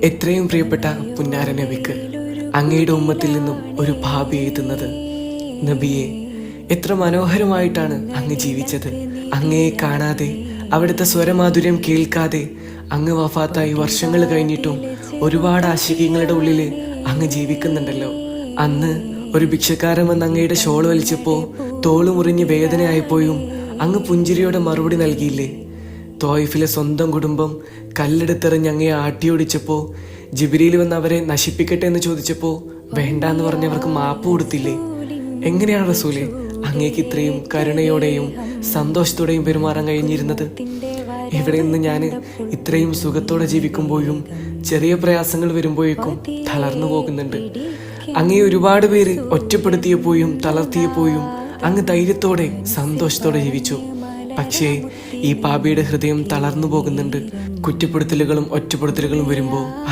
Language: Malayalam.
എത്രയും പ്രിയപ്പെട്ട പുന്നാര നബിക്ക് അങ്ങയുടെ ഉമ്മത്തിൽ നിന്നും ഒരു ഭാബി എഴുതുന്നത്. നബിയെ, എത്ര മനോഹരമായിട്ടാണ് അങ്ങ് ജീവിച്ചത്. അങ്ങയെ കാണാതെ, അവിടുത്തെ സ്വരമാധുര്യം കേൾക്കാതെ അങ്ങ് വഫാത്തായി വർഷങ്ങൾ കഴിഞ്ഞിട്ടും ഒരുപാട് ആശികങ്ങളുടെ ഉള്ളിൽ അങ്ങ് ജീവിക്കുന്നുണ്ടല്ലോ. അന്ന് ഒരു ഭിക്ഷക്കാരൻ വന്ന് അങ്ങയുടെ ഷോൾ വലിച്ചപ്പോൾ തോള് മുറിഞ്ഞ് വേദനയായപ്പോഴും അങ്ങ് പുഞ്ചിരിയോടെ മറുപടി നൽകിയില്ലേ? തോയിഫിലെ സ്വന്തം കുടുംബം കല്ലെടുത്തെറിഞ്ഞ് അങ്ങയെ ആട്ടിയോടിച്ചപ്പോൾ ജിബ്രീൽ വന്ന് അവരെ നശിപ്പിക്കട്ടെ എന്ന് ചോദിച്ചപ്പോൾ വേണ്ടാന്ന് പറഞ്ഞവർക്ക് മാപ്പ് കൊടുത്തില്ലേ? എങ്ങനെയാണ് റസൂലെ അങ്ങേക്ക് ഇത്രയും കരുണയോടെയും സന്തോഷത്തോടെയും പെരുമാറാൻ കഴിഞ്ഞിരുന്നത്? ഇവിടെ നിന്ന് ഞാൻ ഇത്രയും സുഖത്തോടെ ജീവിക്കുമ്പോഴും ചെറിയ പ്രയാസങ്ങൾ വരുമ്പോഴേക്കും തളർന്നു പോകുന്നുണ്ട്. അങ്ങേ ഒരുപാട് പേര് ഒറ്റപ്പെടുത്തിയപ്പോഴും തളർത്തിയപ്പോഴും അങ്ങ് ധൈര്യത്തോടെ സന്തോഷത്തോടെ ജീവിച്ചു. പക്ഷേ ഈ പാപിയുടെ ഹൃദയം തളർന്നു പോകുന്നുണ്ട്. കുറ്റപ്പെടുത്തലുകളും ഒറ്റപ്പെടുത്തലുകളും വരുമ്പോൾ